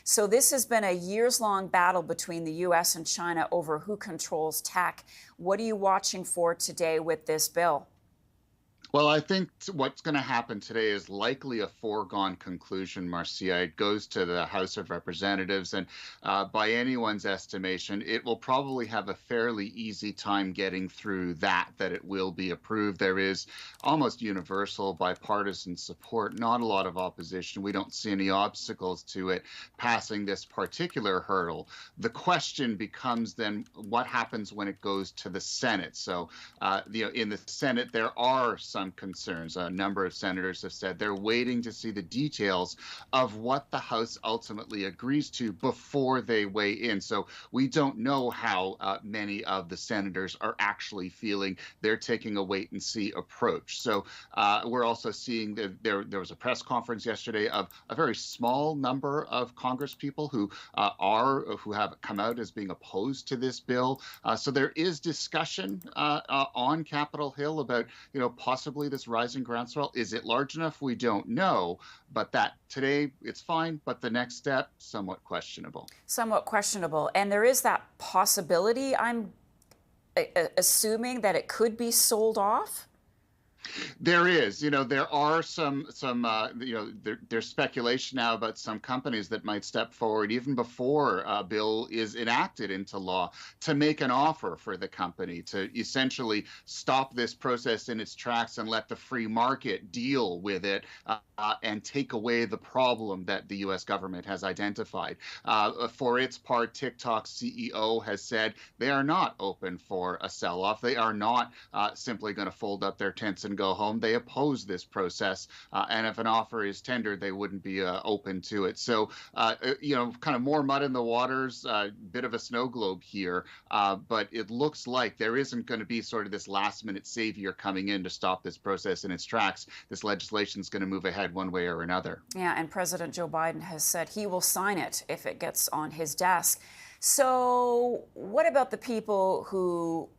So this has been a years-long battle between the U.S. and China over who controls tech. What are you watching for today with this bill? Well, I think what's going to happen today is likely a foregone conclusion, Marcia. It goes to the House of Representatives, and by anyone's estimation, it will probably have a fairly easy time getting through that it will be approved. There is almost universal bipartisan support, not a lot of opposition. We don't see any obstacles to it passing this particular hurdle. The question becomes then what happens when it goes to the Senate? So, in the Senate, there are some concerns. A number of senators have said they're waiting to see the details of what the House ultimately agrees to before they weigh in. So we don't know how many of the senators are actually feeling. They're taking a wait and see approach. So we're also seeing that there was a press conference yesterday of a very small number of Congress people who have come out as being opposed to this bill. So there is discussion on Capitol Hill about possibly this rising groundswell. Is it large enough? We don't know. But that today it's fine, but the next step somewhat questionable. Somewhat questionable. And there is that possibility, I'm assuming, that it could be sold off. There is, there are there's speculation now about some companies that might step forward even before a bill is enacted into law to make an offer for the company to essentially stop this process in its tracks and let the free market deal with it and take away the problem that the U.S. government has identified. For its part, TikTok's CEO has said they are not open for a sell-off. They are not simply going to fold up their tents and go home. They oppose this process, and if an offer is tendered, they wouldn't be open to it. So, kind of more mud in the waters, bit of a snow globe here, but it looks like there isn't going to be sort of this last-minute savior coming in to stop this process in its tracks. This legislation is going to move ahead one way or another. Yeah, and President Joe Biden has said he will sign it if it gets on his desk. So what about the people who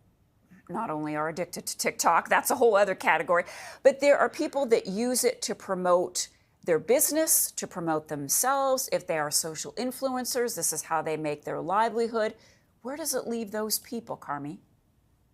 not only are addicted to TikTok, that's a whole other category, but there are people that use it to promote their business, to promote themselves. If they are social influencers, this is how they make their livelihood. Where does it leave those people, Carmi?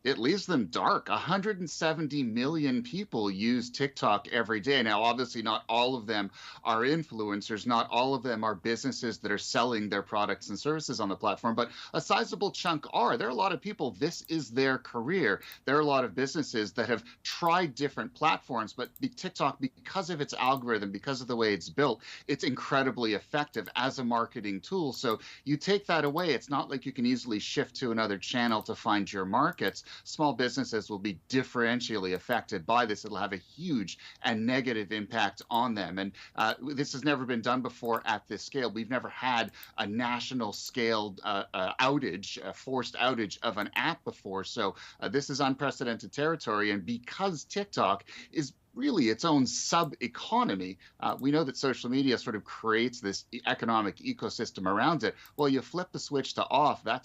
It leaves them dark. 170 million people use TikTok every day. Now, obviously, not all of them are influencers. Not all of them are businesses that are selling their products and services on the platform, but a sizable chunk are. There are a lot of people, this is their career. There are a lot of businesses that have tried different platforms, but TikTok, because of its algorithm, because of the way it's built, it's incredibly effective as a marketing tool. So you take that away, it's not like you can easily shift to another channel to find your markets. Small businesses will be differentially affected by this. It'll have a huge and negative impact on them. And this has never been done before at this scale. We've never had a national scaled outage, a forced outage of an app before. So this is unprecedented territory. And because TikTok is really its own sub-economy. We know that social media sort of creates this economic ecosystem around it. Well, you flip the switch to off, there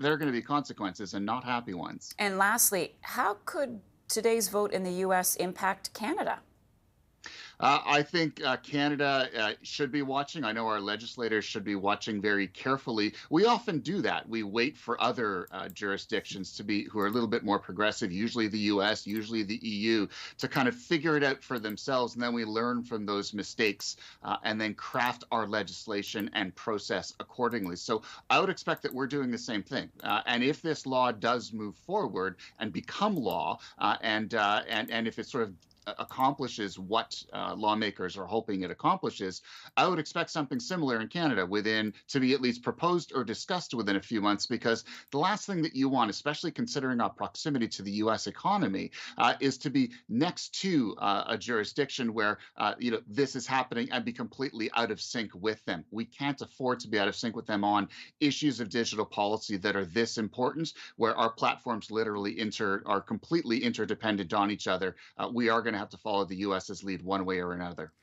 are going to be consequences and not happy ones. And lastly, how could today's vote in the U.S. impact Canada? I think Canada should be watching. I know our legislators should be watching very carefully. We often do that. We wait for other jurisdictions who are a little bit more progressive, usually the U.S., usually the EU, to kind of figure it out for themselves. And then we learn from those mistakes and then craft our legislation and process accordingly. So I would expect that we're doing the same thing. And if this law does move forward and become law, and if it sort of accomplishes what lawmakers are hoping it accomplishes, I would expect something similar in Canada to be at least proposed or discussed within a few months, because the last thing that you want, especially considering our proximity to the U.S. economy, is to be next to a jurisdiction where this is happening and be completely out of sync with them. We can't afford to be out of sync with them on issues of digital policy that are this important, where our platforms literally are completely interdependent on each other. We are going to have to follow the U.S.'s lead one way or another.